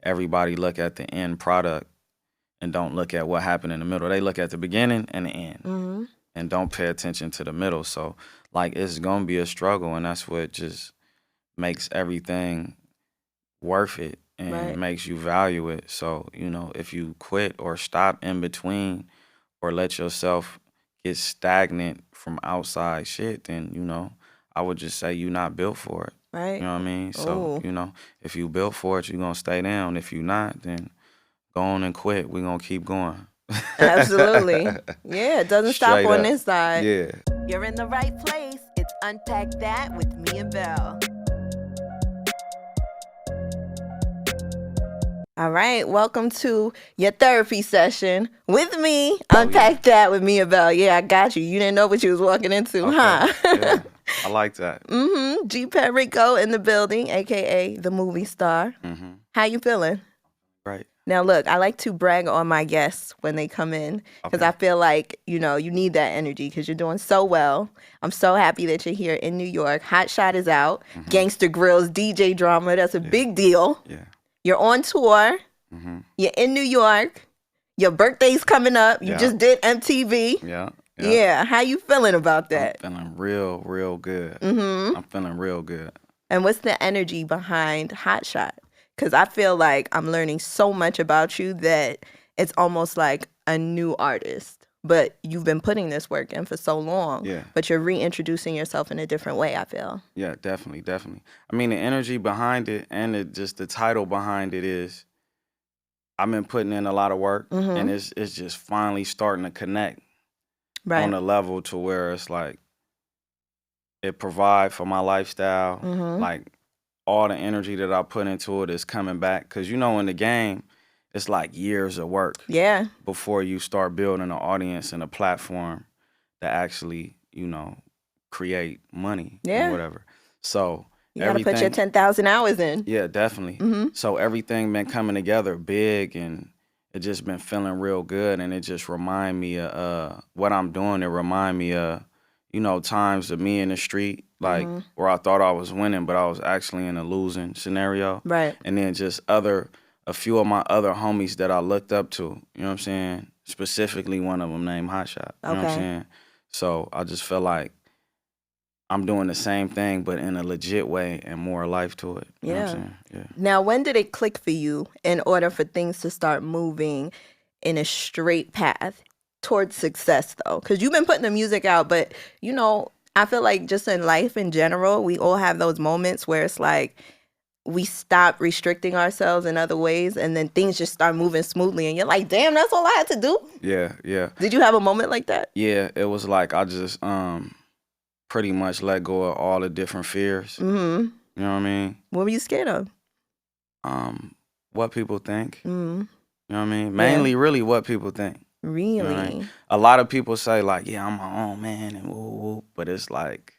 everybody look at the end product and don't look at what happened in the middle. They look at the beginning and the end and don't pay attention to the middle. So, like, it's going to be a struggle, and that's what just makes everything worth it and makes you value it. So, you know, if you quit or stop in between or let yourself get stagnant from outside shit, then, you know, I would just say you're not built for it. Right. You know what I mean? So, you know, if you built for it, you're going to stay down. If you not, then go on and quit. We're going to keep going. Absolutely. Yeah, it doesn't stop Straight on up. this side. Yeah. You're in the right place. It's Unpack That with me and Belle. All right, welcome to your therapy session with me. Unpack That with me and Belle. Yeah, I got you. You didn't know what you was walking into, huh? Yeah, I like that. G. Perico in the building, a.k.a. the movie star. How you feeling? Right. Now, look, I like to brag on my guests when they come in because I feel like, you know, you need that energy because you're doing so well. I'm so happy that you're here in New York. Hot Shot is out. Gangster Grillz, DJ drama. That's a big deal. Yeah. You're on tour. You're in New York. Your birthday's coming up. You just did MTV. Yeah. How you feeling about that? I'm feeling real good. I'm feeling real good. And what's the energy behind Hot Shot? Because I feel like I'm learning so much about you that it's almost like a new artist. But you've been putting this work in for so long. Yeah. But you're reintroducing yourself in a different way, I feel. Yeah, definitely. I mean, the energy behind it and just the title behind it is I've been putting in a lot of work, and it's just finally starting to connect on a level to where it's like it provide for my lifestyle. Like all the energy that I put into it is coming back. Because, you know, in the game, it's like years of work. Yeah. Before you start building an audience and a platform that actually, you know, create money or whatever. So you gotta put your 10,000 hours in. Yeah, definitely. So everything been coming together big, and it just been feeling real good, and it just remind me of what I'm doing. It remind me of, you know, times of me in the street, like where I thought I was winning, but I was actually in a losing scenario. Right. And then just a few of my other homies that I looked up to, you know what I'm saying? Specifically one of them named Hot Shot, you know what I'm saying? So I just feel like I'm doing the same thing, but in a legit way and more life to it. You know what I'm saying? Yeah. Now, when did it click for you in order for things to start moving in a straight path towards success, though? Because you've been putting the music out, but, you know, I feel like just in life in general, we all have those moments where it's like we stop restricting ourselves in other ways, and then things just start moving smoothly, and you're like, damn, that's all I had to do? Yeah. Did you have a moment like that? Yeah, it was like I just pretty much let go of all the different fears. You know what I mean? What were you scared of? What people think. You know what I mean? Mainly, really, what people think. Really? You know what I mean? A lot of people say, like, yeah, I'm my own man, and woo, but it's like,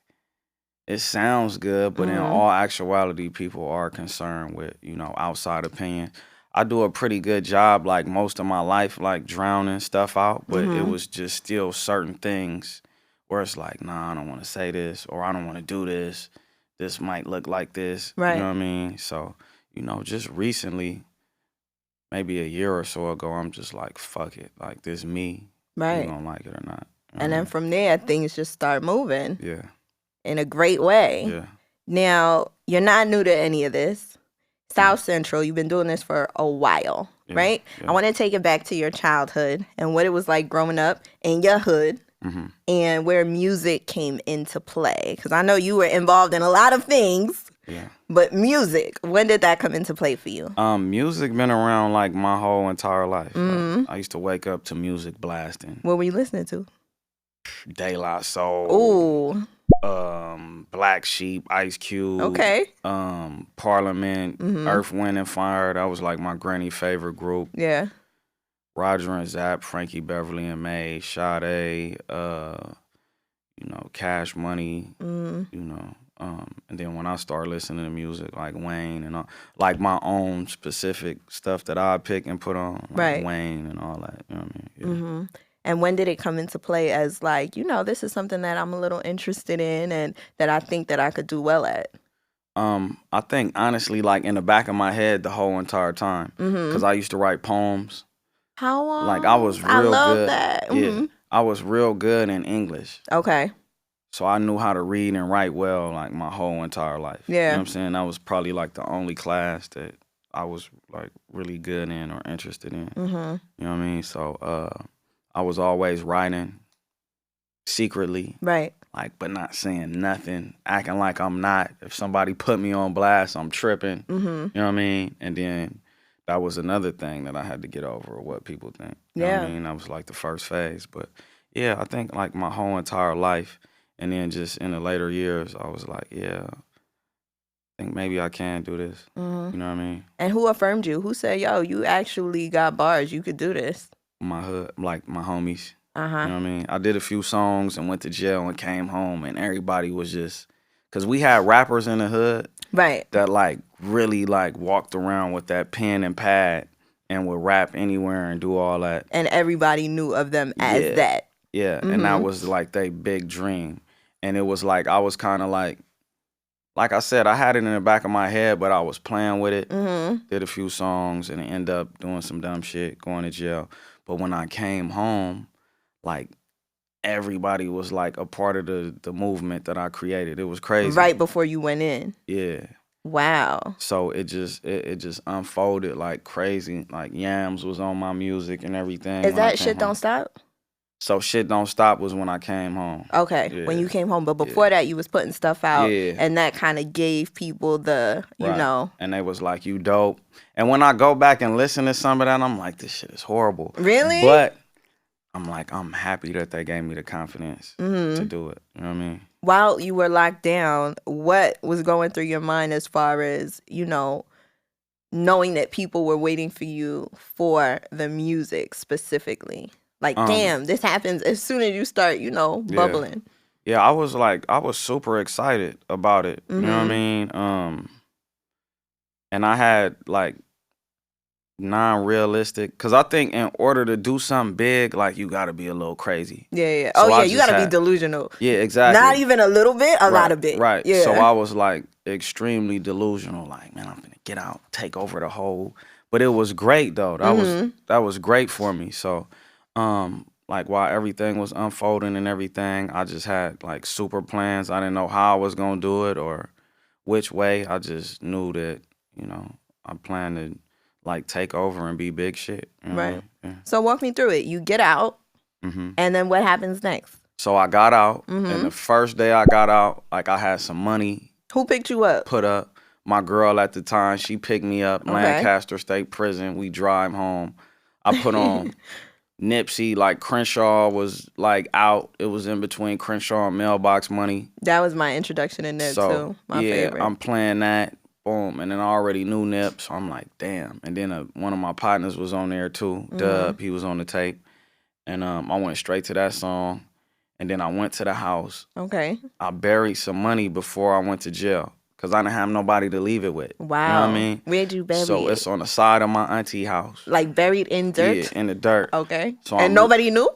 it sounds good, but in all actuality, people are concerned with, you know, outside opinion. I do a pretty good job, like, most of my life, like, drowning stuff out, but it was just still certain things where it's like, nah, I don't want to say this, or I don't want to do this. This might look like this. Right. You know what I mean? So, you know, just recently, maybe a year or so ago, I'm just like, fuck it. Like, this me. Right. You gonna like it or not. You know And what I then mean? from there, things just start moving Yeah. in a great way. Yeah. Now, you're not new to any of this. South Central, you've been doing this for a while, right? Yeah. I want to take it back to your childhood and what it was like growing up in your hood and where music came into play. Because I know you were involved in a lot of things, but music, when did that come into play for you? Music been around like my whole entire life. Like, I used to wake up to music blasting. What were you listening to? De La Soul. Ooh. Black Sheep, Ice Cube. Okay. Parliament, Earth, Wind and Fire. That was like my granny favorite group. Yeah. Roger and Zapp, Frankie Beverly and Maze, Sade, you know, Cash Money, you know. And then when I started listening to music like Wayne and all, like my own specific stuff that I pick and put on, like Wayne and all that, you know what I mean? Yeah. And when did it come into play as like, you know, this is something that I'm a little interested in and that I think that I could do well at? I think honestly, like in the back of my head the whole entire time, because I used to write poems. How Like I was I real love good. that. Yeah, I was real good in English, Okay. so I knew how to read and write well, like my whole entire life. You know Yeah. what I'm saying? That was probably like the only class that I was like really good in or interested in. You know what I mean? So I was always writing secretly, Right. like, but not saying nothing, acting like I'm not. If somebody put me on blast, I'm tripping. You know what I mean? And then that was another thing that I had to get over, what people think. You know what I mean? That was like the first phase. But yeah, I think like my whole entire life, and then just in the later years, I was like, yeah, I think maybe I can do this. You know what I mean? And who affirmed you? Who said, yo, you actually got bars. You could do this? My hood, like my homies. Uh-huh. You know what I mean? I did a few songs and went to jail and came home, and everybody was just, because we had rappers in the hood Right. that like really like walked around with that pen and pad and would rap anywhere and do all that. And everybody knew of them as that. Yeah, and that was like their big dream. And it was like, I was kind of like I said, I had it in the back of my head, but I was playing with it. Did a few songs and ended up doing some dumb shit, going to jail. But when I came home, like everybody was like a part of the movement that I created. It was crazy. Right before you went in. Yeah. Wow. So it just unfolded like crazy. Like Yams was on my music and everything. Is that Shit Don't Stop? So Shit Don't Stop was when I came home. Okay, Yeah. when you came home. But before that, you was putting stuff out. Yeah. And that kind of gave people the, you know. And they was like, you dope. And when I go back and listen to some of that, I'm like, this shit is horrible. Really? But I'm like, I'm happy that they gave me the confidence to do it. You know what I mean? While you were locked down, what was going through your mind as far as, you know, knowing that people were waiting for you for the music specifically? Like, damn, this happens as soon as you start, you know, bubbling. Yeah, I was super excited about it. You know what I mean? And I had like non-realistic, because I think in order to do something big, like you got to be a little crazy. Yeah. So Oh, yeah, I you just got to be had- delusional. Yeah, exactly. Not even a little bit, a lot of bit. Right. Yeah. So I was like extremely delusional. Like, man, I'm gonna get out, take over the whole. But it was great though. That was great for me. So, like while everything was unfolding and everything, I just had like super plans. I didn't know how I was gonna do it or which way. I just knew that, you know, I planned to like take over and be big shit. You know what I Right. mean? Yeah. So walk me through it. You get out, and then what happens next? So I got out, and the first day I got out, like I had some money Who picked you up? put up. My girl at the time, she picked me up, Lancaster State Prison. We drive home. I put on Nipsey, like Crenshaw was like out. It was in between Crenshaw and Mailbox Money. That was my introduction to Nip too. My favorite. I'm playing that. Boom. And then I already knew Nip, so I'm like, damn. And then one of my partners was on there too, Dub. He was on the tape. And I went straight to that song. And then I went to the house. Okay. I buried some money before I went to jail because I didn't have nobody to leave it with. Wow. You know what I mean? Where'd you bury So it? it's on the side of my auntie house. Like buried in dirt? Yeah, in the dirt. Okay. So and nobody knew?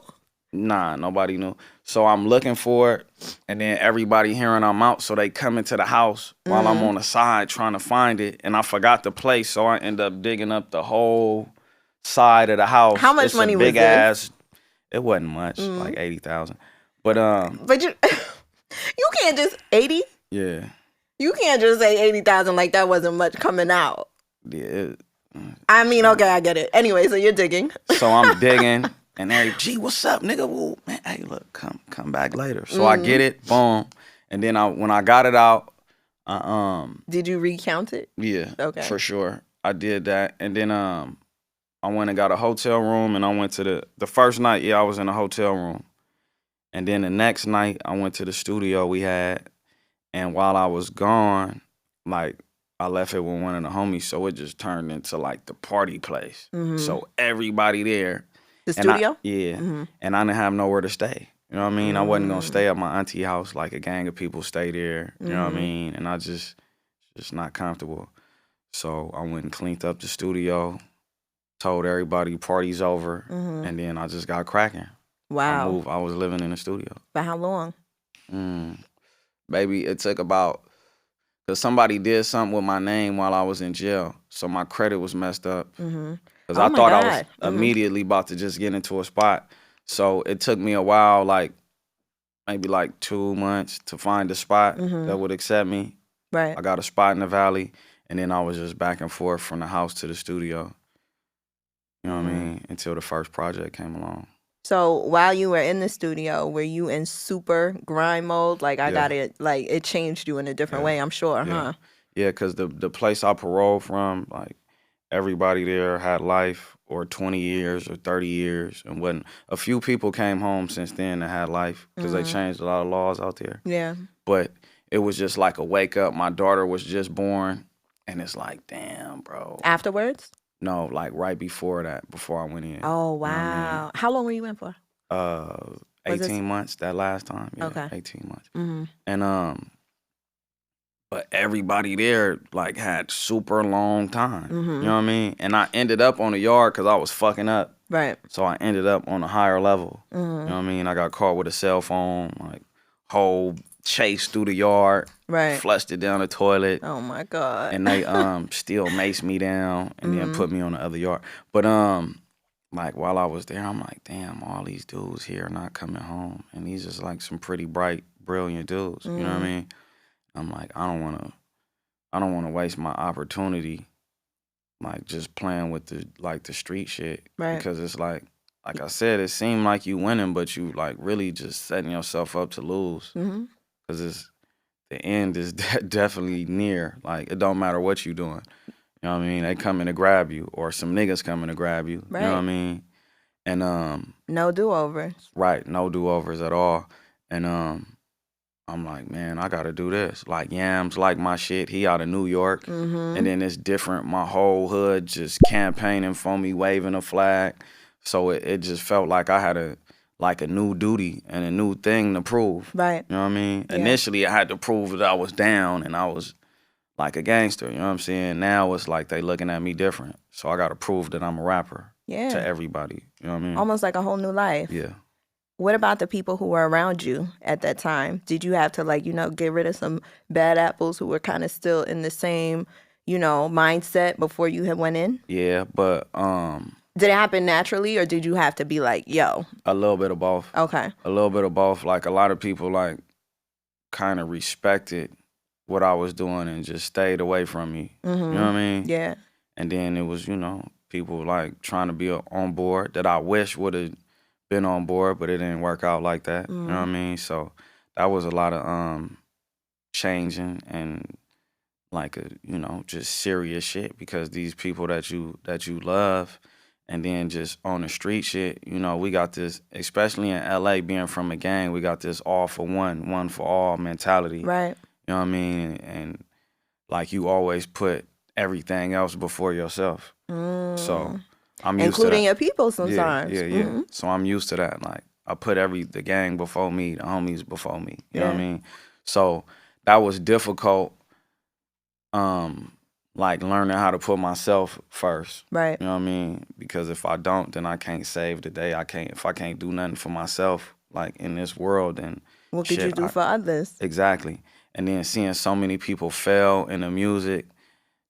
Nah, nobody knew. So I'm looking for it, and then everybody hearing I'm out, so they come into the house while I'm on the side trying to find it, and I forgot the place, so I end up digging up the whole side of the house. How much It's money a was big this? ass. It wasn't much, like 80,000. But But you you can't just 80? yeah, You can't just say 80,000 like that wasn't much coming out. yeah. I mean, okay, I get it. Anyway, so you're digging. So I'm digging, and gee, what's up, nigga? Woo, man, hey, look, come back later. So I get it, boom, and then when I got it out, Did you recount it? yeah, Okay. for sure, I did that, and then I went and got a hotel room, and I went to the first night. Yeah, I was in a hotel room, and then the next night I went to the studio we had, and while I was gone, like. I left it with one of the homies, so it just turned into like the party place. So everybody there. The And studio? And I didn't have nowhere to stay. You know what I mean? I wasn't gonna stay at my auntie house like a gang of people stay there. You know what I mean? And I just not comfortable. So I went and cleaned up the studio, told everybody party's over, and then I just got cracking. Wow. I was living in the studio. For how long? Maybe it took about, Because somebody did something with my name while I was in jail. So my credit was messed up. Because I thought I was immediately about to just get into a spot. So it took me a while, like maybe like 2 months to find a spot that would accept me. Right. I got a spot in the Valley, and then I was just back and forth from the house to the studio. You know what I mean? Until the first project came along. So while you were in the studio, were you in super grime mode? Like I got it, like it changed you in a different way, I'm sure, huh? Yeah, because the place I paroled from, like everybody there had life or 20 years or 30 years. And when a few people came home since then that had life because they changed a lot of laws out there. Yeah. But it was just like a wake up. My daughter was just born, and it's like, damn, bro. Afterwards? No, like right before that, before I went in. Oh, wow. You know what I mean? How long were you in for? 18 months that last time. Yeah, okay. 18 months. And but everybody there like had super long time. You know what I mean? And I ended up on the yard because I was fucking up. Right. So I ended up on a higher level. You know what I mean? I got caught with a cell phone, like whole chase through the yard. Right. Flushed it down the toilet. Oh my God. And they still maced me down and then put me on the other yard. But like while I was there, I'm like, damn, all these dudes here not coming home. And these just like some pretty bright, brilliant dudes. You know what I mean? I'm like, I don't wanna waste my opportunity like just playing with the street shit. Right. Because it's like I said, it seemed like you winning, but you like really just setting yourself up to lose. Because the end is definitely near. Like it don't matter what you doing. You know what I mean? They coming to grab you, or some niggas coming to grab you. Right. You know what I mean? And no do-overs. Right, no do-overs at all. And I'm like, man, I gotta do this. Like Yams like my shit. He out of New York. And then it's different. My whole hood just campaigning for me, waving a flag. So it just felt like I had a new duty and a new thing to prove. Right. You know what I mean? Yeah. Initially, I had to prove that I was down and I was like a gangster. You know what I'm saying? Now it's like they looking at me different. So I got to prove that I'm a rapper to everybody. You know what I mean? Almost like a whole new life. Yeah. What about the people who were around you at that time? Did you have to get rid of some bad apples who were kind of still in the same, mindset before you had went in? Yeah, but did it happen naturally, or did you have to be like, yo? A little bit of both. Okay. A little bit of both. Like a lot of people like kind of respected what I was doing and just stayed away from me. You know what I mean? Yeah. And then it was, people like trying to be on board that I wish would have been on board, but it didn't work out like that. You know what I mean? So that was a lot of changing and like just serious shit, because these people that you love, and then just on the street shit, we got this, especially in LA, being from a gang, we got this all for one for all mentality. Right. You know what I mean? And like you always put everything else before yourself. So I'm used including to your people sometimes. Yeah. So I'm used to that. Like I put the gang before me, the homies before me. You know what I mean? So that was difficult. Like learning how to put myself first. Right. You know what I mean? Because if I don't, then I can't save the day. If I can't do nothing for myself, like in this world, then what could you do for others? Exactly. And then seeing so many people fail in the music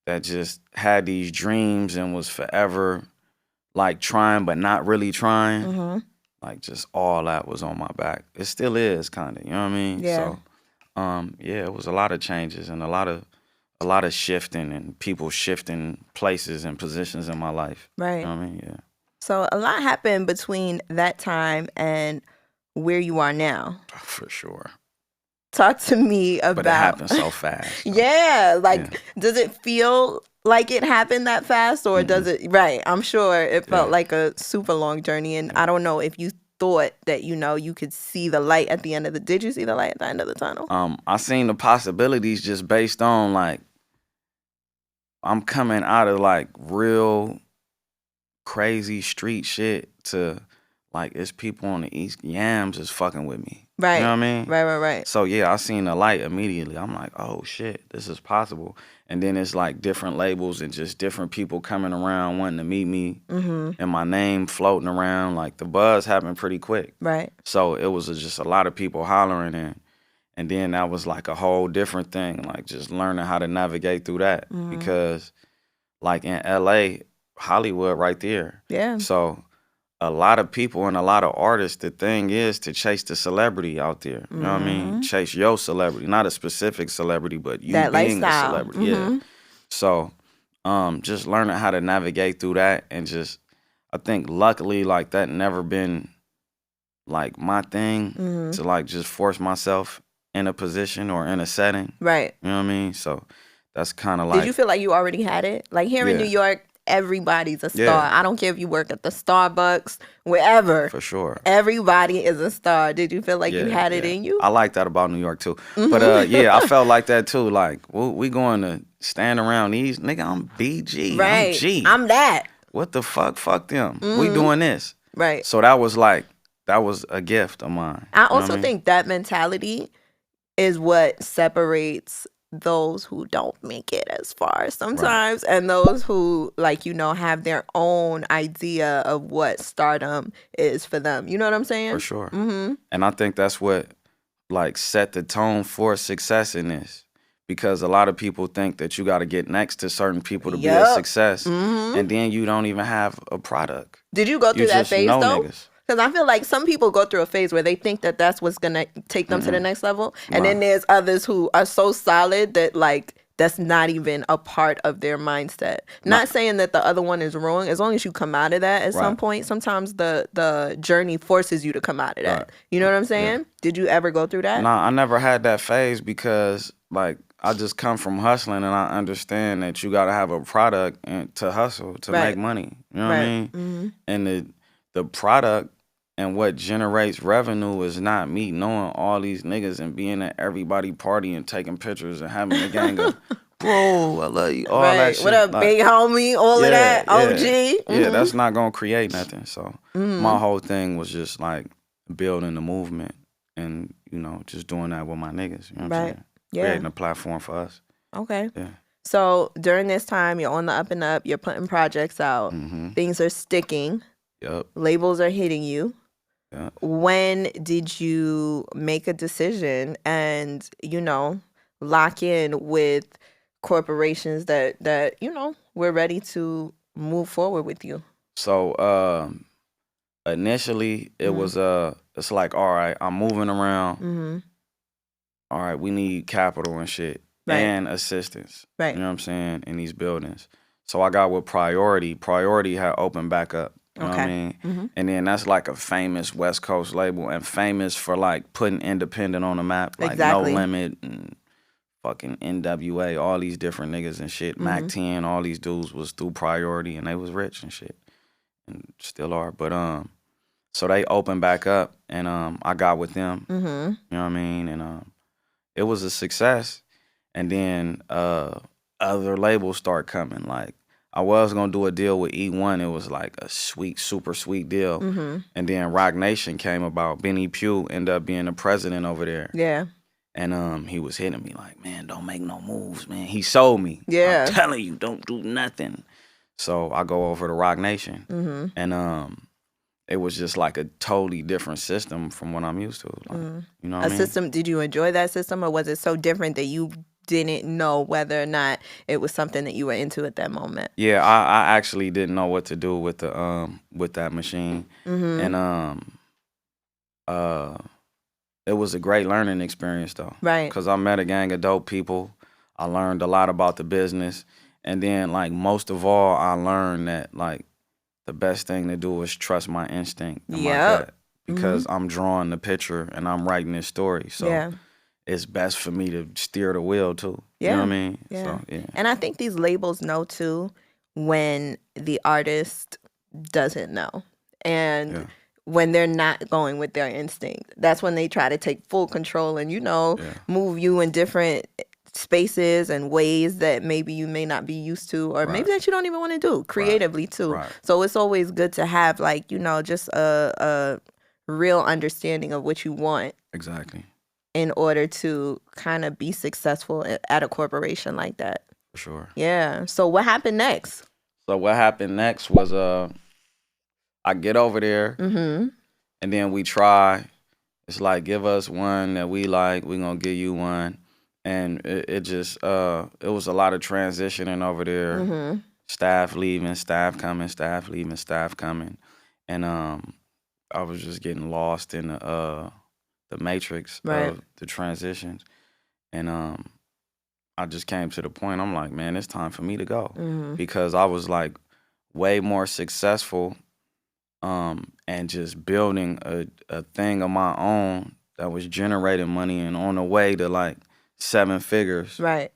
that just had these dreams and was forever like trying but not really trying. Like just all that was on my back. It still is kind of, you know what I mean? Yeah. So it was a lot of changes and a lot of shifting and people shifting places and positions in my life. Right. You know what I mean? Yeah. So a lot happened between that time and where you are now. For sure. Talk to me about. But it happened so fast. So. Yeah. Does it feel like it happened that fast, or does it? Right. I'm sure it felt like a super long journey, and I don't know if you thought that you could see the light at the end of the. Did you see the light at the end of the tunnel? I seen the possibilities just based on like I'm coming out of like real crazy street shit to like it's people on the East. Yams is fucking with me. Right. You know what I mean? Right. So yeah, I seen the light immediately. I'm like, oh shit, this is possible. And then it's like different labels and just different people coming around wanting to meet me, and my name floating around. Like the buzz happened pretty quick. Right. So it was just a lot of people hollering, And then that was like a whole different thing, like just learning how to navigate through that. Because like in LA, Hollywood right there. Yeah. So a lot of people and a lot of artists, the thing is to chase the celebrity out there. You know what I mean? Chase your celebrity, not a specific celebrity, but you that being lifestyle. a celebrity. Yeah. So just learning how to navigate through that, and just, I think luckily like that never been like my thing to like just force myself in a position or in a setting. Right. You know what I mean? So that's kind of like. Did you feel like you already had it? Like here in New York, everybody's a star. Yeah. I don't care if you work at the Starbucks, wherever. For sure. Everybody is a star. Did you feel like you had it in you? I like that about New York too. But yeah, I felt like that too. Like, we going to stand around these, nigga, I'm BG. Right. I'm G. I'm that. What the fuck? Fuck them. We doing this. Right. So that was like, that was a gift of mine. I also think that mentality is what separates those who don't make it as far sometimes, and those who, like, you know, have their own idea of what stardom is for them. You know what I'm saying? For sure. And I think that's what like set the tone for success in this. Because a lot of people think that you got to get next to certain people to be a success, and then you don't even have a product. Did you go through that phase though? Niggas. Because I feel like some people go through a phase where they think that that's what's going to take them to the next level. And then there's others who are so solid that, like, that's not even a part of their mindset. Not saying that the other one is wrong. As long as you come out of that at some point, sometimes the journey forces you to come out of that. You know what I'm saying? Did you ever go through that? Nah, I never had that phase because, like, I just come from hustling, and I understand that you got to have a product and to hustle to make money. You know what I mean? And the product and what generates revenue is not me knowing all these niggas and being at everybody party and taking pictures and having a gang of, bro, I love you, all that shit. What up, like, big homie, all of that, OG? Yeah, that's not going to create nothing. So my whole thing was just like building the movement and, you know, just doing that with my niggas. You know what I'm saying? Yeah. Creating a platform for us. Okay. Yeah. So during this time, you're on the up and up, you're putting projects out, things are sticking, Yep. labels are hitting you. Yeah. When did you make a decision and, you know, lock in with corporations that you know, we're ready to move forward with you? So initially it was it's like, all right, I'm moving around. All right, we need capital and shit and assistance. Right. You know what I'm saying? In these buildings. So I got with Priority. Priority had opened back up. You know what I mean? And then that's like a famous West Coast label and famous for like putting independent on the map. Like No Limit and fucking NWA, all these different niggas and shit. Mac 10, all these dudes was through Priority and they was rich and shit. And still are. But so they opened back up and I got with them. You know what I mean? And it was a success. And then other labels start coming. Like I was gonna do a deal with E1. It was like a sweet, super sweet deal. And then Rock Nation came about. Benny Pugh ended up being the president over there. Yeah. And he was hitting me like, man, don't make no moves, man. He sold me. Yeah. I'm telling you, don't do nothing. So I go over to Rock Nation. And it was just like a totally different system from what I'm used to. Like, you know what I mean? System, did you enjoy that system, or was it so different that you didn't know whether or not it was something that you were into at that moment? Yeah, I actually didn't know what to do with the with that machine. And it was a great learning experience though. Right. Because I met a gang of dope people. I learned a lot about the business. And then like most of all, I learned that like the best thing to do is trust my instinct and my gut. Because I'm drawing the picture and I'm writing this story. So it's best for me to steer the wheel too. You know what I mean? Yeah. So, yeah. And I think these labels know too when the artist doesn't know. And when they're not going with their instinct. That's when they try to take full control and, you know, move you in different spaces and ways that maybe you may not be used to, or maybe that you don't even want to do creatively too. So it's always good to have, like, you know, just a real understanding of what you want. Exactly. In order to kind of be successful at a corporation like that. For sure. Yeah. So what happened next? So what happened next was I get over there and then we try. It's like, give us one that we like, we gonna give you one. And it just, it was a lot of transitioning over there. Mm-hmm. Staff leaving, staff coming, staff leaving, staff coming. And I was just getting lost in the matrix Right. of the transitions. And I just came to the point, I'm like, man, it's time for me to go. Mm-hmm. Because I was like way more successful and just building a thing of my own that was generating money and on the way to like 7 figures. Right.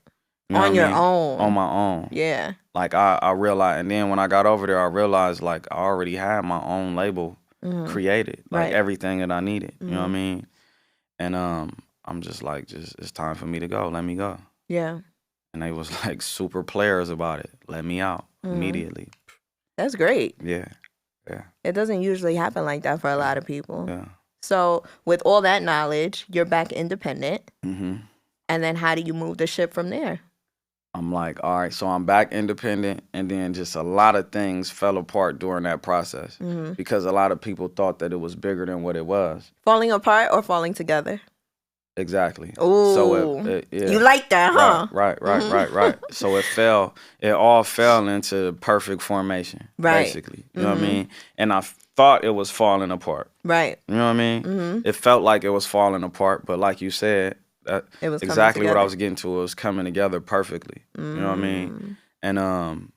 You know On what your I mean? own. On my own. Yeah. Like I realized, and then when I got over there, I realized like I already had my own label created, like Right. everything that I needed. You know what I mean? And I'm just like, it's time for me to go. Let me go. Yeah. And they was like super players about it. Let me out immediately. That's great. Yeah. Yeah. It doesn't usually happen like that for a lot of people. Yeah. So with all that knowledge, you're back independent. Mm-hmm. And then how do you move the ship from there? I'm like, all right, so I'm back independent, and then just a lot of things fell apart during that process because a lot of people thought that it was bigger than what it was. Falling apart or falling together? Exactly. Ooh, so yeah. You like that, huh? Right. So it all fell into perfect formation, Right. basically. You know what I mean? And I thought it was falling apart. Right. You know what I mean? It felt like it was falling apart, but like you said, It was exactly what I was getting to. It was coming together perfectly. You know what I mean? And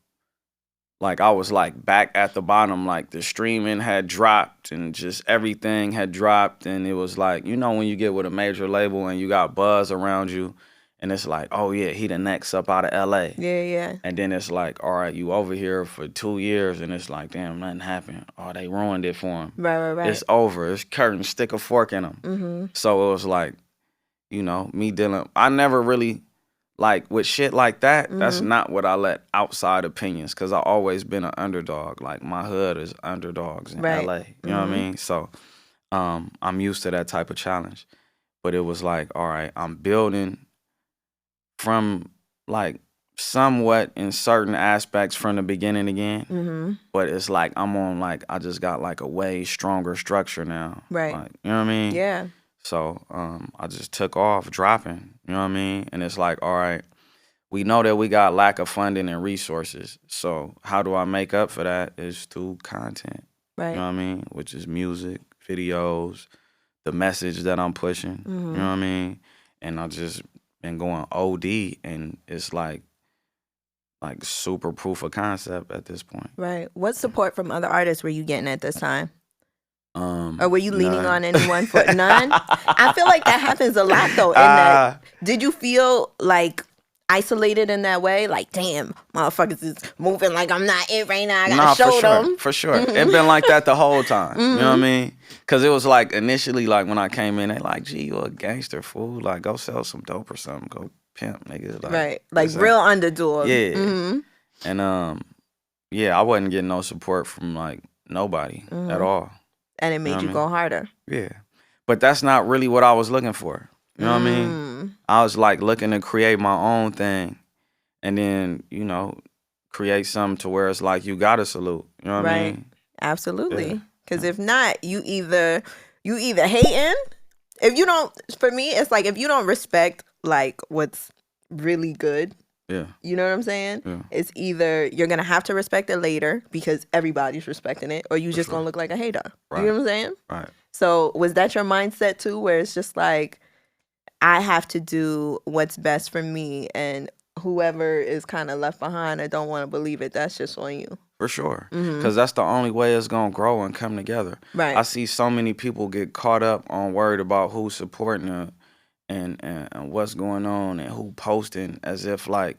like I was like back at the bottom, like the streaming had dropped and just everything had dropped, and it was like, you know, when you get with a major label and you got buzz around you, and it's like, oh yeah, he the next up out of LA. Yeah. And then it's like, all right, you over here for 2 years, and it's like, damn, nothing happened. Oh, they ruined it for him. Right. It's over. It's curtain. Stick a fork in him. So it was like, you know, me dealing. I never really, like, with shit like that, that's not what I let outside opinions, because I always been an underdog. Like, my hood is underdogs in LA. You know what I mean? So I'm used to that type of challenge. But it was like, all right, I'm building from, like, somewhat in certain aspects from the beginning again. But it's like I'm on, like, I just got, like, a way stronger structure now. Right. Like, you know what I mean? Yeah. So I just took off dropping, you know what I mean? And it's like, all right, we know that we got lack of funding and resources. So how do I make up for that is through content, Right. you know what I mean? Which is music, videos, the message that I'm pushing, you know what I mean? And I just been going OD, and it's like super proof of concept at this point. Right. What support from other artists were you getting at this time? Or were you leaning none. on anyone for none? I feel like that happens a lot though. Did you feel like isolated in that way? Like, damn, motherfuckers is moving like I'm not it right now. I gotta show them. For sure. It been like that the whole time. You know what I mean? Because it was like initially, like when I came in, they like, gee, you a gangster fool. Like, go sell some dope or something. Go pimp, niggas. Like, Right. Like real underdog. Yeah. And yeah, I wasn't getting no support from like nobody at all. And it made you go harder. Yeah. But that's not really what I was looking for. You know what I mean? I was like looking to create my own thing, and then, you know, create something to where it's like you gotta salute. You know what I mean? Absolutely. Because if not, you either hating. If you don't, for me, it's like if you don't respect like what's really good. Yeah. You know what I'm saying? Yeah. It's either you're going to have to respect it later because everybody's respecting it, or you just going to look like a hater. Right. You know what I'm saying? Right. So was that your mindset too, where it's just like, I have to do what's best for me, and whoever is kind of left behind or don't want to believe it, that's just on you? For sure. Because that's the only way it's going to grow and come together. Right. I see so many people get caught up on worried about who's supporting it and what's going on and who posting, as if like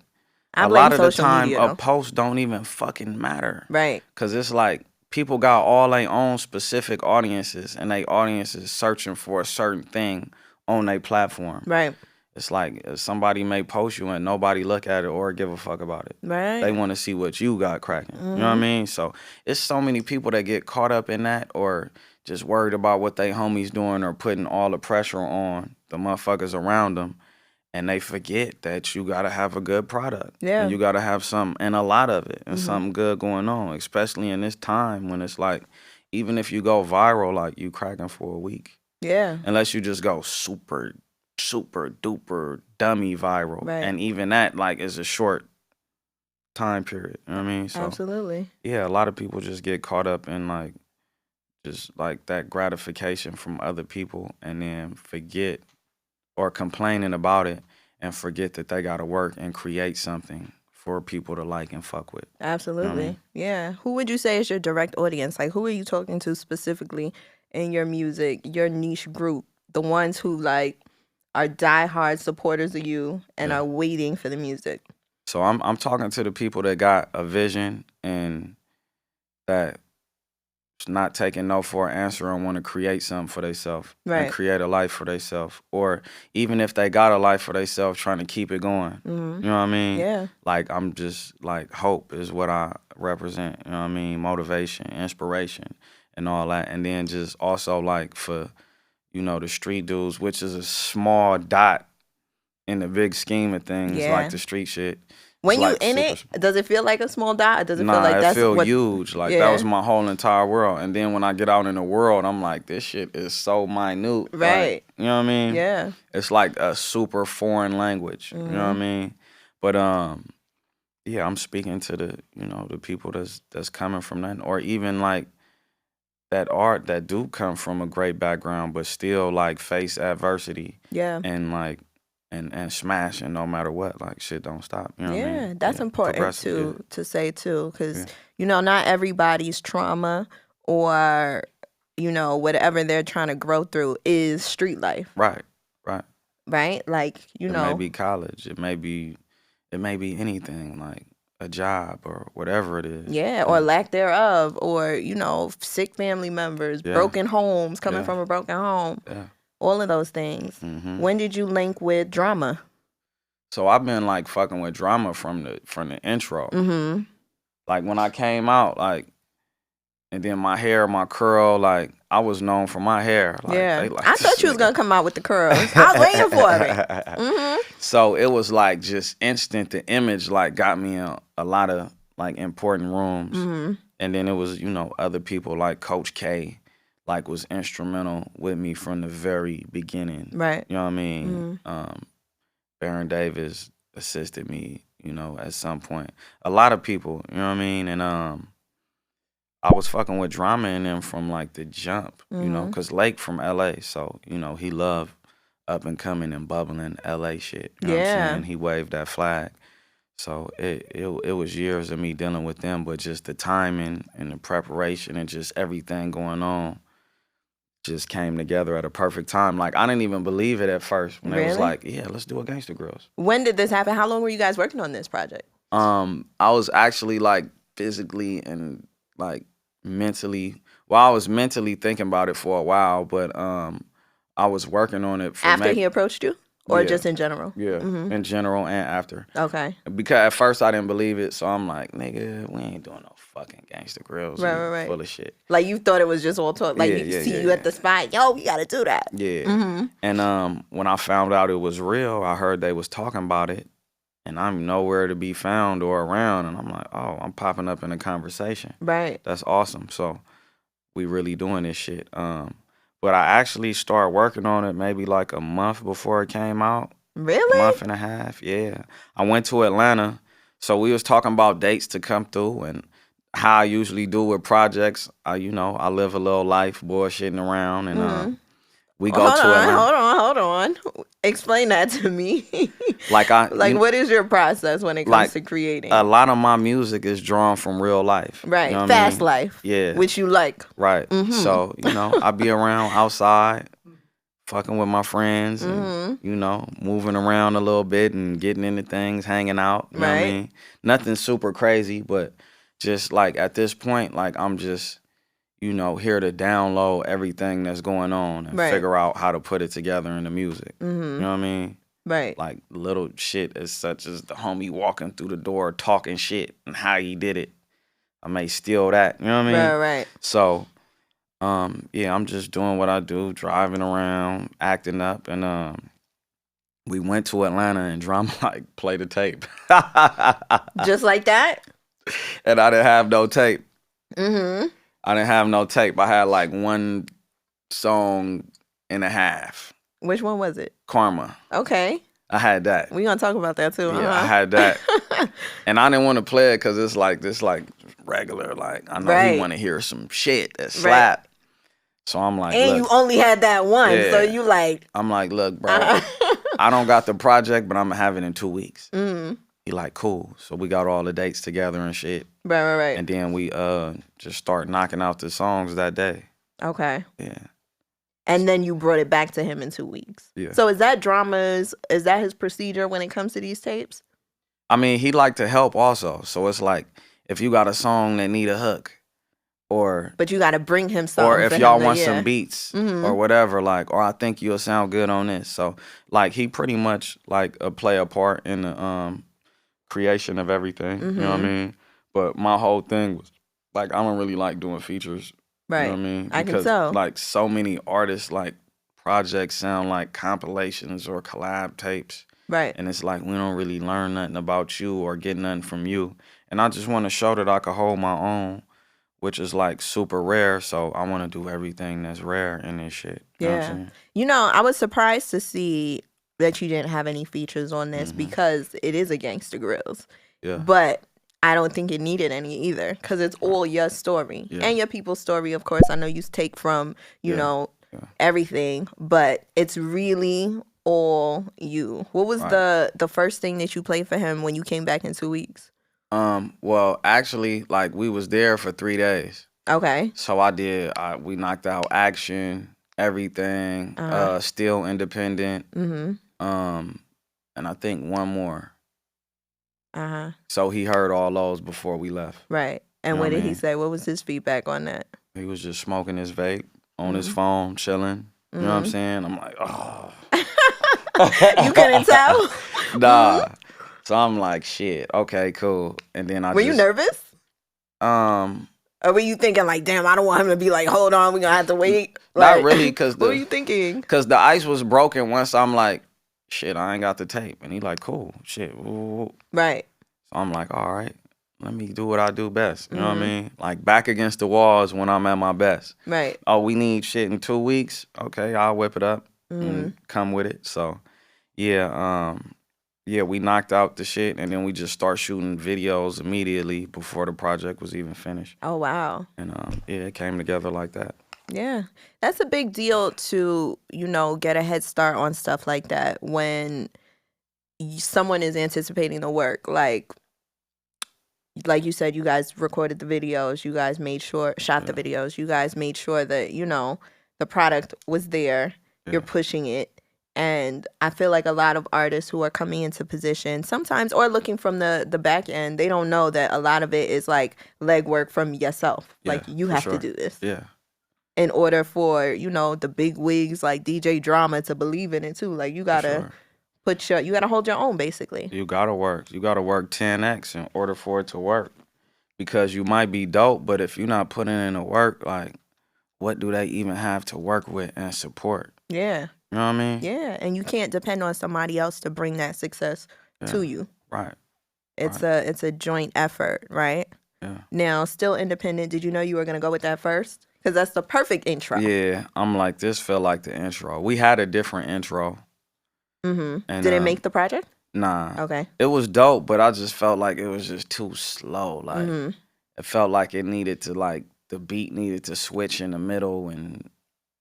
a lot of the time a post don't even fucking matter. Right. Because it's like people got all their own specific audiences, and they audiences searching for a certain thing on their platform. Right. It's like somebody may post you and nobody look at it or give a fuck about it. Right. They want to see what you got cracking. You know what I mean? So it's so many people that get caught up in that, or just worried about what they homies doing, or putting all the pressure on the motherfuckers around them, and they forget that you gotta have a good product. Yeah. And you gotta have something, and a lot of it, and something good going on, especially in this time when it's like, even if you go viral, like you cracking for a week. Yeah. Unless you just go super duper dummy viral. Right. And even that like is a short time period. You know what I mean? So Absolutely. yeah, a lot of people just get caught up in like just like that gratification from other people and then forget or complaining about it and forget that they gotta work and create something for people to like and fuck with. Absolutely. You know what I mean? Yeah. Who would you say is your direct audience? Like, who are you talking to specifically in your music, your niche group? The ones who, like, are diehard supporters of you and Yeah. are waiting for the music. So I'm talking to the people that got a vision and that not taking no for an answer and want to create something for themselves Right. and create a life for themselves. Or even if they got a life for themselves, trying to keep it going. Mhm. You know what I mean? Yeah. Like I'm just like hope is what I represent. You know what I mean? Motivation, inspiration, and all that. And then just also like for, you know, the street dudes, which is a small dot in the big scheme of things, Yeah. like the street shit. When It's you like in super it, does it feel like a small dot? Or does it Nah, feel like it that's feel what? huge. Like Yeah. that was my whole entire world. And then when I get out in the world, I'm like, this shit is so minute. Right. Like, you know what I mean? Yeah. It's like a super foreign language. You know what I mean? But yeah, I'm speaking to the, you know, the people that's coming from that, or even like that art that do come from a great background, but still like face adversity Yeah. and like and smash, and no matter what, like shit don't stop. You know what I Yeah, mean? that's Yeah, important progressive, to say too, because Yeah. you know not everybody's trauma or you know whatever they're trying to grow through is street life, Right, right. right? Like you It may know, be college. It may be anything like a job or whatever it is. yeah, or lack thereof, or you know sick family members, Yeah. broken homes, coming Yeah. from a broken home, Yeah. all of those things. hmm When did you link with drama? So I've been like fucking with drama from the intro. Mm-hmm. Like when I came out, like, and then my hair, my curl, like I was known for my hair. Like, Yeah, they like, I this thought you was nigga. gonna come out with the curls. I was waiting for it. Mm-hmm. So it was like just instant. The image like got me in a lot of like important rooms. Mm-hmm. And then it was, you know, other people like Coach K, like was instrumental with me from the very beginning. Right. You know what I mean? Baron Davis assisted me, you know, at some point. A lot of people, you know what I mean? And I was fucking with drama in them from like the jump, you know, because Lake from LA, so, you know, he loved up and coming and bubbling LA shit. You know what I'm saying? He waved that flag. So it was years of me dealing with them, but just the timing and the preparation and just everything going on just came together at a perfect time. Like I didn't even believe it at first when they was like, "Yeah, let's do a Gangster Grillz." When did this happen? How long were you guys working on this project? I was actually like physically and like mentally. Well, I was mentally thinking about it for a while, but I was working on it for After he approached you? Or just in general? Yeah, in general and after. Okay. Because at first I didn't believe it, so I'm like, nigga, we ain't doing no fucking Gangster Grillz. Right. Full of shit. Like you thought it was just all talk. Like you see you at the spot, yo, we gotta do that. Yeah. And when I found out it was real, I heard they was talking about it, and I'm nowhere to be found or around, and I'm like, oh, I'm popping up in a conversation. Right. That's awesome. So we really doing this shit. But I actually started working on it maybe like a month before it came out. Really? A month and a half, yeah. I went to Atlanta, so we was talking about dates to come through and how I usually do with projects. I live a little life bullshitting around, and we go to Atlanta. Hold on. Explain that to me. Like what is your process when it comes to creating? A lot of my music is drawn from real life. Right, You know what fast I mean? life. Yeah. Which you like. Right. So, I be around outside, fucking with my friends, and, moving around a little bit and getting into things, hanging out. You know what I mean? Nothing super crazy, but just like at this point, like I'm just, here to download everything that's going on and figure out how to put it together in the music. You know what I mean? Right. Like little shit as such as the homie walking through the door talking shit and how he did it. I may steal that. You know what I mean? Right. So, yeah, I'm just doing what I do, driving around, acting up, and we went to Atlanta and Drama like played the tape. Just like that? And I didn't have no tape. I didn't have no tape. I had like one song 1.5. Which one was it? Karma. Okay. I had that. We gonna talk about that too. Yeah, I had that. And I didn't want to play it because it's like regular. Like, I know he want to hear some shit that slap. Right. So I'm like, and look, you only had that one. Yeah. So you like. I'm like, look, bro, I don't got the project, but I'm going to have it in 2 weeks. He like, cool. So we got all the dates together and shit. Right. And then we just start knocking out the songs that day. Okay. Yeah. And then you brought it back to him in 2 weeks. Yeah. So is that his procedure when it comes to these tapes? I mean, he like to help also. So it's like, if you got a song that need a hook, but you got to bring him something. Or if y'all want some beats or whatever, like, or I think you'll sound good on this. So like, he pretty much like play a part in the creation of everything. You know what I mean? But my whole thing was like, I don't really like doing features. Right. You know what I mean? Because, I can tell. Like, so many artists, like, projects sound like compilations or collab tapes. Right. And it's like, we don't really learn nothing about you or get nothing from you. And I just want to show that I could hold my own, which is like super rare. So I want to do everything that's rare in this shit. You know what I'm saying? You know, I was surprised to see that you didn't have any features on this because it is a Gangsta Grillz. Yeah. But I don't think it needed any either because it's all your story and your people's story. Of course, I know you take from, you know, everything, but it's really all you. What was the first thing that you played for him when you came back in 2 weeks? Well, actually, like, we was there for 3 days. Okay. So we knocked out Action, Everything, Still Independent, and I think one more. So he heard all those before we left. Right. And what did he say? What was his feedback on that? He was just smoking his vape on his phone, chilling. You know what I'm saying? I'm like, oh. You couldn't tell? Nah. So I'm like, shit, okay, cool. And then Were you nervous? Or were you thinking like, damn, I don't want him to be like, hold on, we're going to have to wait? Like, not really, because what were you thinking? Because the ice was broken once I'm like, shit, I ain't got the tape. And he like, cool, shit. Ooh. Right. So I'm like, all right, let me do what I do best. You know what I mean? Like, back against the walls when I'm at my best. Right. Oh, we need shit in 2 weeks? Okay, I'll whip it up and come with it. So, yeah, we knocked out the shit, and then we just start shooting videos immediately before the project was even finished. Oh, wow. And, it came together like that. Yeah. That's a big deal to, you know, get a head start on stuff like that when someone is anticipating the work. Like you said, you guys recorded the videos. You guys shot the videos. You guys made sure that, you know, the product was there. Yeah. You're pushing it. And I feel like a lot of artists who are coming into position sometimes or looking from the back end, they don't know that a lot of it is like legwork from yourself. Yeah, like you have to do this. Yeah. In order for, you know, the big wigs like DJ Drama to believe in it too. Like you gotta you gotta hold your own basically. You gotta work. You gotta work 10x in order for it to work. Because you might be dope, but if you're not putting in the work, like, what do they even have to work with and support? Yeah. You know what I mean? Yeah, and you can't depend on somebody else to bring that success to you. Right. It's a joint effort, right? Yeah. Now, Still Independent, did you know you were going to go with that first? Because that's the perfect intro. Yeah, I'm like, this felt like the intro. We had a different intro. And did it make the project? Nah. Okay. It was dope, but I just felt like it was just too slow. Like, it felt like it needed to, like, the beat needed to switch in the middle and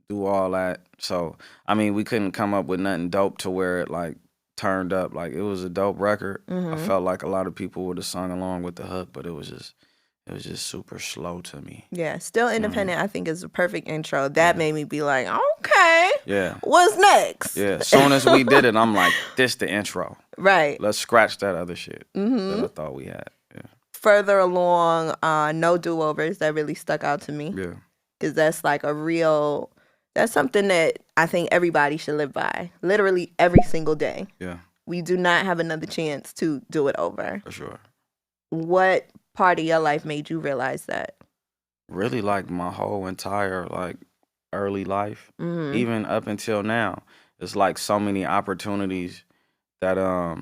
do all that. So, I mean, we couldn't come up with nothing dope to where it, like, turned up. Like, it was a dope record. I felt like a lot of people would have sung along with the hook, but it was just super slow to me. Yeah, Still Independent, I think, is a perfect intro. That made me be like, okay. Yeah. What's next? Yeah. As soon as we did it, I'm like, this the intro. Right. Let's scratch that other shit that I thought we had. Yeah. Further along, No Do-Overs, that really stuck out to me. Yeah. Because that's like that's something that I think everybody should live by. Literally every single day. Yeah. We do not have another chance to do it over. For sure. What part of your life made you realize that? Really, like, my whole entire, like, early life, even up until now. It's like so many opportunities that I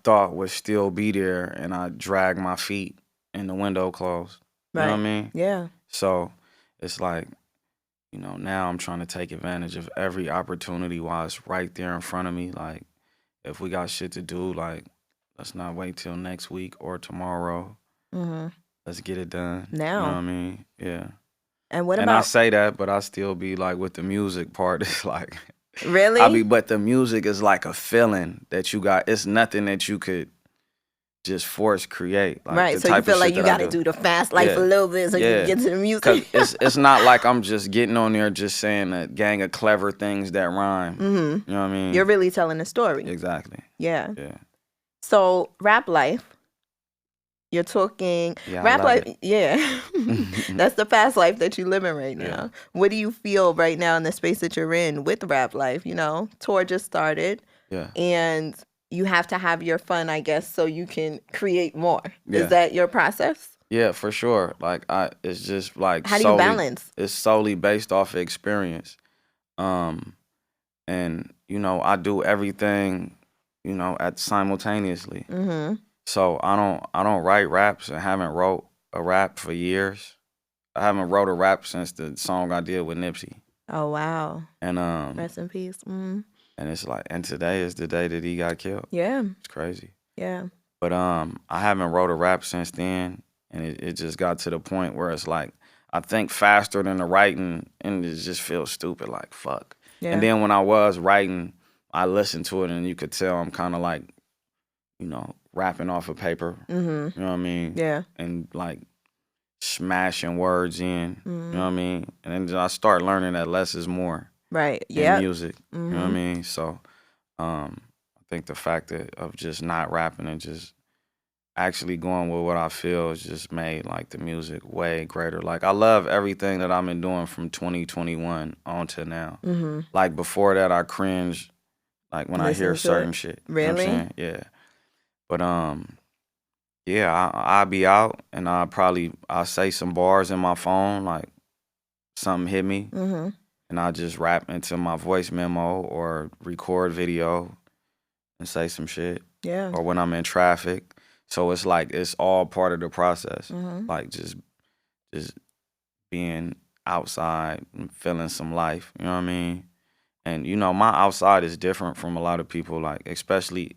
thought would still be there, and I dragged my feet and the window closed. You know what I mean? Yeah. So it's like, you know, now I'm trying to take advantage of every opportunity while it's right there in front of me. Like, if we got shit to do, like, let's not wait till next week or tomorrow. Mm-hmm. Let's get it done. Now. You know what I mean? Yeah. And what And I about say that, but I still be like with the music part. It's like really? but the music is like a feeling that you got. It's nothing that you could just force create. Like Right. the So you type feel of like shit you that I got to do. do the fast life a Yeah. little bit so you Yeah. can get to the Cause music. it's not like I'm just getting on there just saying a gang of clever things that rhyme. Mm-hmm. You know what I mean? You're really telling a story. Exactly. Yeah. Yeah. So rap life. You're talking Yeah, I rap love life. it. Yeah. That's the fast life that you living right now. Yeah. What do you feel right now in the space that you're in with rap life? You know, tour just started. Yeah. And you have to have your fun, I guess, so you can create more. Yeah. Is that your process? Yeah, for sure. Like it's just like How do you balance? It's solely based off of experience. And you know, I do everything, you know, at simultaneously. Mm-hmm. So I don't write raps. I haven't wrote a rap for years. I haven't wrote a rap since the song I did with Nipsey. Oh wow. And Rest in peace. Mm-hmm. and it's like, and today is the day that he got killed. Yeah. It's crazy. Yeah. But I haven't wrote a rap since then, and it just got to the point where it's like I think faster than the writing, and it just feels stupid. Like fuck. Yeah. And then when I was writing, I listened to it, and you could tell I'm kind of like, you know, rapping off of paper. Mm-hmm. You know what I mean? Yeah. And like smashing words in. Mm-hmm. You know what I mean? And then I start learning that less is more. Right. In Yeah. music. You know what I mean? So I think the fact of just not rapping and just actually going with what I feel has just made like the music way greater. Like I love everything that I've been doing from 2021 on to now. Mm-hmm. Like before that I cringe like when I hear certain shit. Really? You know what I'm saying? Yeah. But yeah, I'll be out and I'll say some bars in my phone, like something hit me. Mm-hmm. And I'll just rap into my voice memo or record video and say some shit. Yeah. Or when I'm in traffic. So it's like it's all part of the process. Mm-hmm. Like just being outside and feeling some life. You know what I mean? And you know, my outside is different from a lot of people, like especially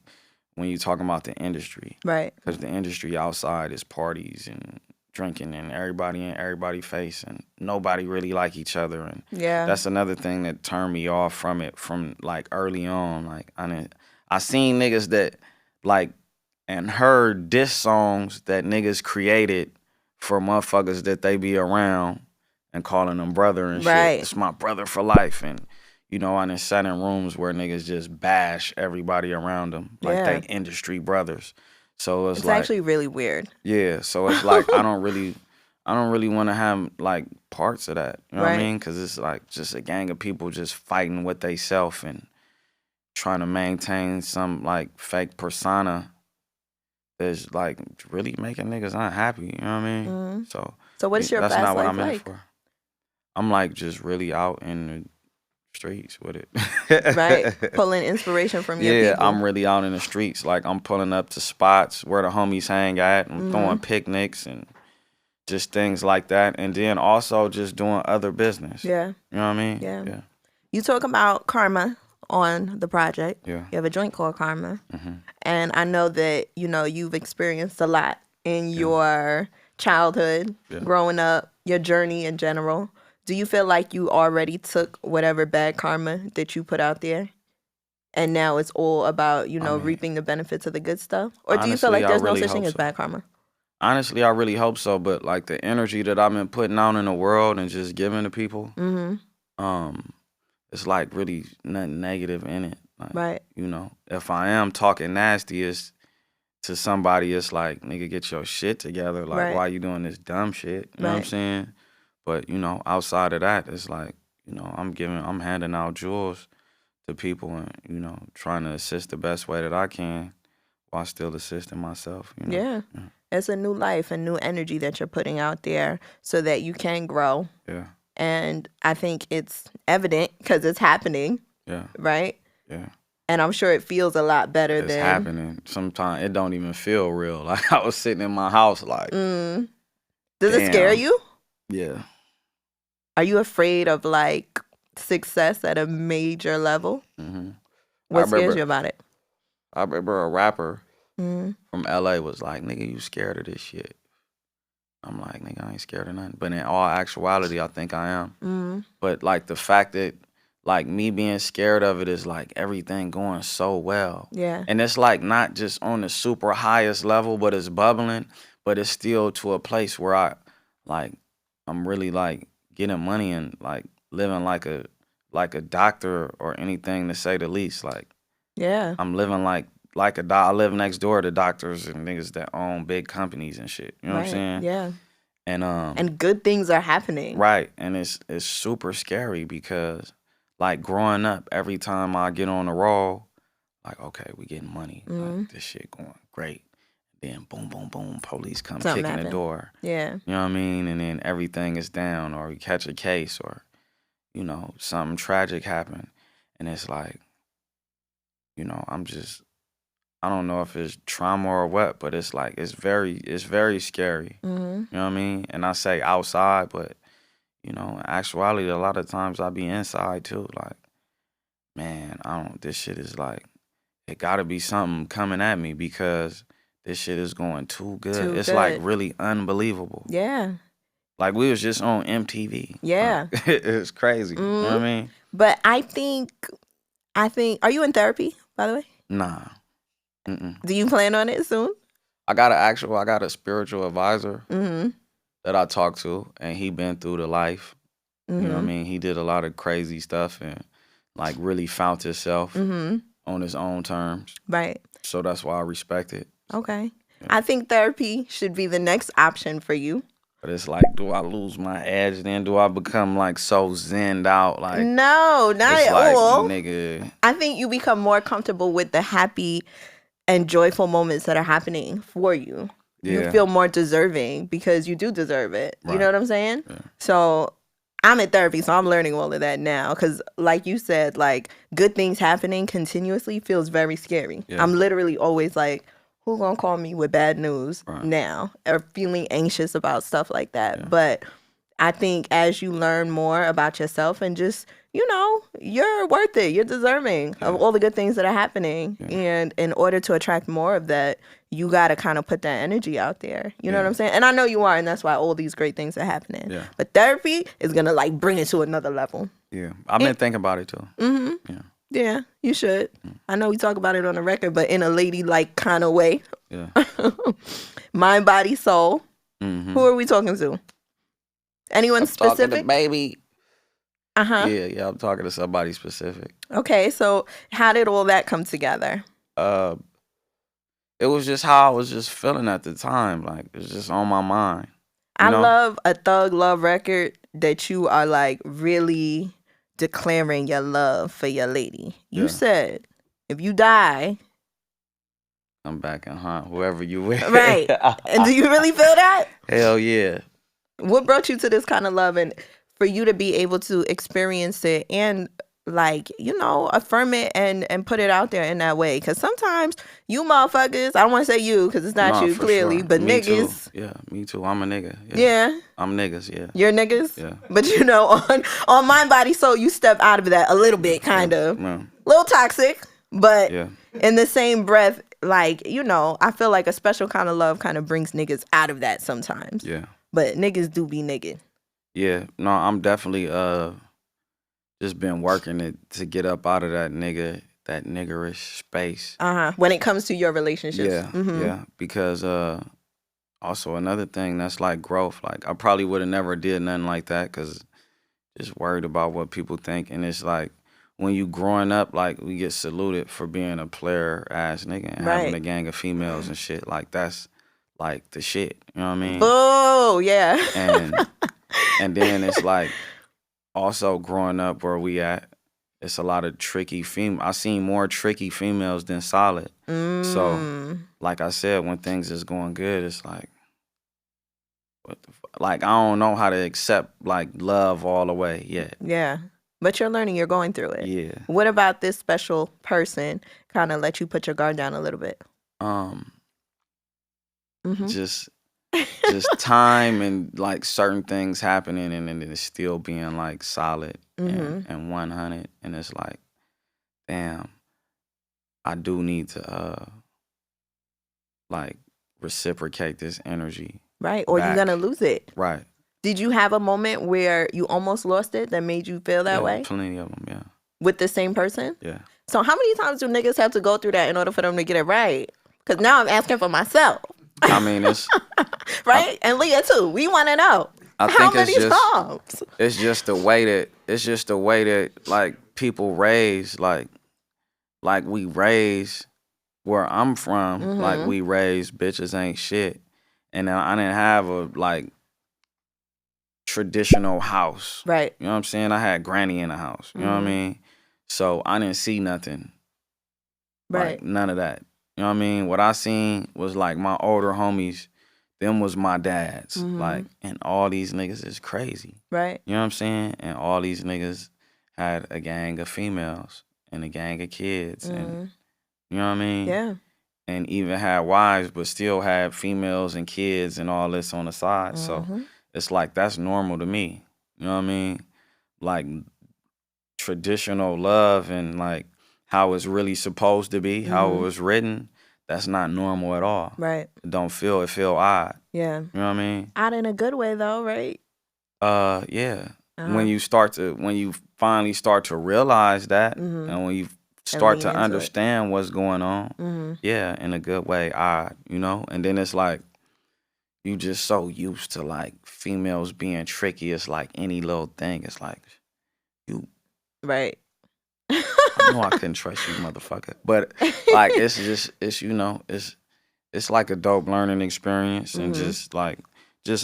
when you're talking about the industry. Right. Because the industry outside is parties and drinking and everybody in everybody's face and nobody really like each other. And Yeah. that's another thing that turned me off from it from like early on. Like I seen niggas that like and heard diss songs that niggas created for motherfuckers that they be around and calling them brother and Right. shit. It's my brother for life. And you know, I done sat in rooms where niggas just bash everybody around them like Yeah. they industry brothers. So it's like, like actually really weird. yeah. So it's like I don't really want to have like parts of that. You know what I Right. mean? Because it's like just a gang of people just fighting with they self and trying to maintain some like fake persona that's like really making niggas unhappy. You know what I mean? Mm-hmm. So what is your that's fast not what life I'm in like? it for. I'm like just really out in the streets with it. Right. Pulling inspiration from your Yeah, people. I'm really out in the streets. Like I'm pulling up to spots where the homies hang at and throwing picnics and just things like that. And then also just doing other business. Yeah. You know what I mean? Yeah. You talk about karma on the project. Yeah. You have a joint called Karma. Mm-hmm. And I know that, you know, you've experienced a lot in your childhood, growing up, your journey in general. Do you feel like you already took whatever bad karma that you put out there? And now it's all about, you know, reaping the benefits of the good stuff? Or do you feel honestly, like there's I really no such thing hope as so. bad karma? Honestly, I really hope so. But like the energy that I've been putting out in the world and just giving to people, it's like really nothing negative in it. Like, Right. You know, if I am talking nastiest to somebody, it's like, nigga, get your shit together. Like, Right. why you doing this dumb shit? You know what I'm Right. saying? But, you know, outside of that, it's like, you know, I'm handing out jewels to people and, you know, trying to assist the best way that I can while still assisting myself. You know? Yeah. It's a new life and new energy that you're putting out there so that you can grow. Yeah. And I think it's evident because it's happening, Yeah. right? Yeah. And I'm sure it feels a lot better It's than happening. Sometimes it don't even feel real. Like I was sitting in my house like, Does it scare damn. you? Yeah. Are you afraid of like success at a major level? Mm-hmm. What scares you about it? I remember a rapper from LA was like, nigga, you scared of this shit. I'm like, nigga, I ain't scared of nothing. But in all actuality, I think I am. But like the fact that like me being scared of it is like everything going so well. Yeah. And it's like not just on the super highest level, but it's bubbling, but it's still to a place where I'm really like getting money and like living like a doctor or anything, to say the least. Like, yeah, I'm living like I live next door to doctors and niggas that own big companies and shit. You know what I'm saying? Yeah. And good things are happening. right. And it's super scary because like growing up, every time I get on the roll, like, okay, we getting money. Like, this shit going great. Then boom, boom, boom, police come Something kicking happened. the door. Yeah. You know what I mean? And then everything is down, or you catch a case, or, you know, something tragic happen. And it's like, you know, I don't know if it's trauma or what, but it's like, it's very scary. You know what I mean? And I say outside, but, you know, in actuality, a lot of times I be inside too. Like, man, this shit is like, it gotta be something coming at me because this shit is going too good. It's like really unbelievable. Yeah. Like we was just on MTV. Yeah. Like, it's crazy. You know what I mean? But I think, are you in therapy, by the way? Nah. Mm-mm. Do you plan on it soon? I got a spiritual advisor that I talk to, and he been through the life. You know what I mean? He did a lot of crazy stuff and like really found himself on his own terms. Right. So that's why I respect it. Okay. Yeah. I think therapy should be the next option for you. But it's like, do I lose my edge then? Do I become like so zenned out? Like, no, not at like, all. Nigga. I think you become more comfortable with the happy and joyful moments that are happening for you. Yeah. You feel more deserving because you do deserve it. Right. You know what I'm saying? Yeah. So I'm in therapy, so I'm learning all of that now. Because like you said, like good things happening continuously feels very scary. Yeah. I'm literally always like, who gonna call me with bad news now? Or feeling anxious about stuff like that. Yeah. But I think as you learn more about yourself and just, you know, you're worth it. You're deserving of all the good things that are happening. Yeah. And in order to attract more of that, you got to kind of put that energy out there. You know what I'm saying? And I know you are, and that's why all these great things are happening. Yeah. But therapy is going to, like, bring it to another level. Yeah. I've been thinking about it, too. Yeah. Yeah, you should. I know we talk about it on the record, but in a ladylike kind of way. Yeah. Mind, body, soul. Who are we talking to? Anyone I'm specific? Talking to baby. Uh-huh. Yeah, I'm talking to somebody specific. Okay, so how did all that come together? It was just how I was just feeling at the time. Like, it was just on my mind. I love a thug love record that you are, like, really declaring your love for your lady. You said, if you die, I'm back and hunt whoever you with. Right. And do you really feel that? Hell yeah. What brought you to this kind of love, and for you to be able to experience it and, like, you know, affirm it and put it out there in that way? Because sometimes you motherfuckers, I don't want to say you because it's not you clearly, but me niggas. Too. Yeah, me too. I'm a nigga. Yeah. I'm niggas, yeah. You're niggas? Yeah. But, you know, on Mind, Body, Soul, you step out of that a little bit, kind of. Yeah. Little toxic, but in the same breath, like, you know, I feel like a special kind of love kind of brings niggas out of that sometimes. Yeah. But niggas do be nigga. Yeah. No, I'm definitely just been working to get up out of that niggerish space. When it comes to your relationships. Yeah. Yeah. Because also another thing that's like growth. Like I probably would have never did nothing like that because just worried about what people think. And it's like when you growing up, like we get saluted for being a player ass nigga and having a gang of females and shit. Like that's like the shit. You know what I mean? Oh, yeah. And then it's like also growing up where we at, it's a lot of tricky females. I seen more tricky females than solid. So, like I said, when things is going good, it's like, what the fuck? Like, I don't know how to accept, like, love all the way yet. Yeah. But you're learning, you're going through it. Yeah. What about this special person kind of let you put your guard down a little bit? Just just time and like certain things happening and then it's still being like solid and 100. And it's like, damn, I do need to like reciprocate this energy. Right. Or you're back. going to lose it. Right. Did you have a moment where you almost lost it that made you feel that way? Plenty of them, yeah. With the same person? Yeah. So how many times do niggas have to go through that in order for them to get it right? Because now I'm asking for myself. I mean, it's... right? And Leah, too. We want to know. How many times? It's just the way that, like, people raise, like we raise where I'm from, like, we raise bitches ain't shit. And I didn't have a, like, traditional house. Right. You know what I'm saying? I had granny in the house. You know what I mean? So I didn't see nothing. Right. Like, none of that. You know what I mean? What I seen was like my older homies, them was my dads. Like, and all these niggas is crazy. Right. You know what I'm saying? And all these niggas had a gang of females and a gang of kids. And you know what I mean? Yeah. And even had wives, but still had females and kids and all this on the side. So it's like, that's normal to me. You know what I mean? Like, traditional love and like how it's really supposed to be, how it was written, that's not normal at all. Right. It feel odd. Yeah. You know what I mean? Odd in a good way though, right? Yeah. When you finally start to realize that and when you start to understand what's going on, yeah, in a good way, odd, you know? And then it's like, you just so used to like females being tricky. It's like any little thing. It's like, you. Right. I know I couldn't trust you, motherfucker. But like, it's you know, it's like a dope learning experience and just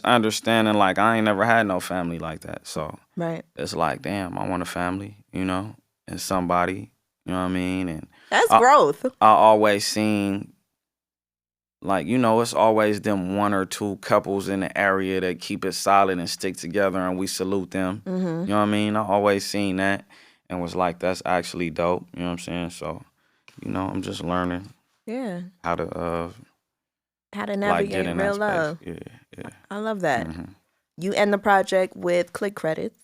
understanding like I ain't never had no family like that. So right. It's like, damn, I want a family, you know, and somebody, you know what I mean? And that's growth. I always seen like, you know, it's always them one or two couples in the area that keep it solid and stick together and we salute them. You know what I mean? I always seen that and was like, that's actually dope. You know what I'm saying? So, you know, I'm just learning how to navigate like get in real that love. space. Yeah. I love that. You end the project with click credits.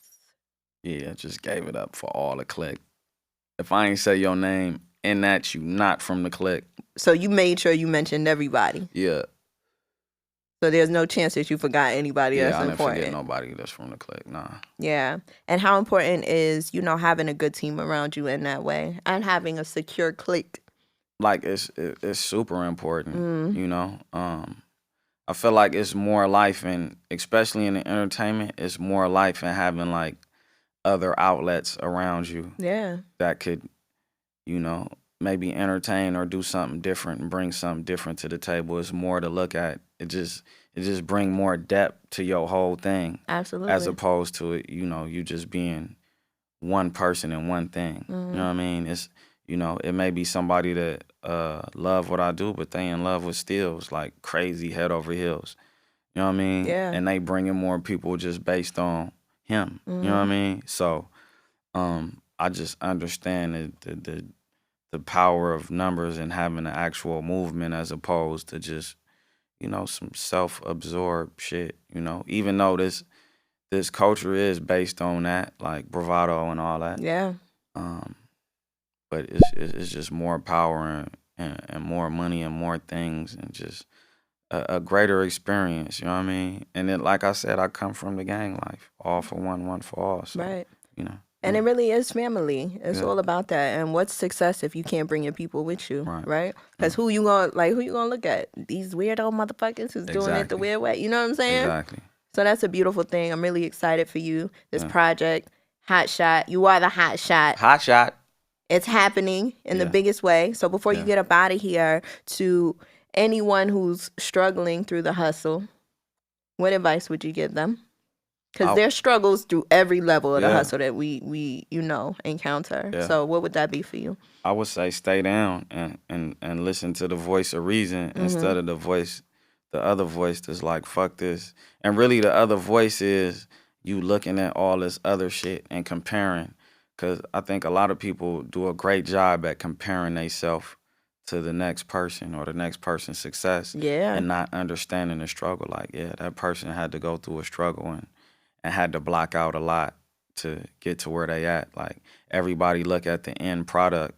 Yeah, I just gave it up for all the click. If I ain't say your name in that, you not from the click. So you made sure you mentioned everybody. Yeah. So there's no chance that you forgot anybody that's important. Yeah, I didn't forget nobody that's from the clique, nah. Yeah. And how important is, you know, having a good team around you in that way and having a secure clique? Like, it's super important, you know? I feel like it's more life, and especially in the entertainment, it's more life in having, like, other outlets around you. Yeah. That could, you know, maybe entertain or do something different and bring something different to the table. It's more to look at. It just bring more depth to your whole thing. Absolutely. As opposed to it, you know, you just being one person and one thing. You know what I mean? It's, you know, it may be somebody that love what I do, but they in love with stills, like crazy head over heels. You know what I mean? Yeah. And they bring in more people just based on him. You know what I mean? So I just understand the power of numbers and having an actual movement as opposed to just, you know, some self-absorbed shit, you know, even though this culture is based on that, like bravado and all that. Yeah. But it's just more power and more money and more things and just a greater experience, you know what I mean? And then, like I said, I come from the gang life, all for one for all. So, right. You know. And it really is family. It's all about that. And what's success if you can't bring your people with you, right? Because who you gonna look at? These weirdo motherfuckers who's doing it the weird way. You know what I'm saying? Exactly. So that's a beautiful thing. I'm really excited for you. This project, Hot Shot. You are the hot shot. Hot shot. It's happening in the biggest way. So before you get up out of here, to anyone who's struggling through the hustle, what advice would you give them? Because there's struggles through every level of the hustle that we you know, encounter. Yeah. So what would that be for you? I would say stay down and listen to the voice of reason instead of the other voice that's like, fuck this. And really the other voice is you looking at all this other shit and comparing. Because I think a lot of people do a great job at comparing themselves to the next person or the next person's success Yeah. and not understanding the struggle. Like, yeah, that person had to go through a struggle and had to block out a lot to get to where they at. Like, everybody look at the end product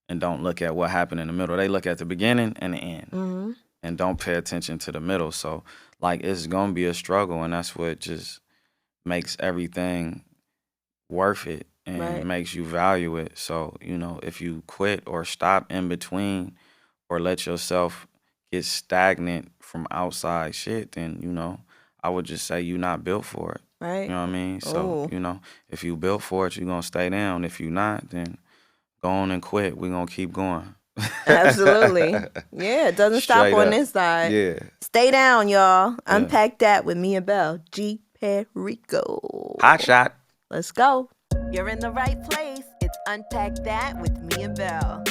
and don't look at what happened in the middle. They look at the beginning and the end and don't pay attention to the middle. So, like, it's going to be a struggle, and that's what just makes everything worth it and makes you value it. So, you know, if you quit or stop in between or let yourself get stagnant from outside shit, then, you know, I would just say you're not built for it. Right. You know what I mean? So, you know, if you built for it, you're going to stay down. If you not, then go on and quit. We're going to keep going. Absolutely. Yeah, it doesn't stop Straight on up. this side. Yeah. Stay down, y'all. Unpack that with me and Belle. G. Perico. Hot shot. Let's go. You're in the right place. It's Unpack That with me and Belle.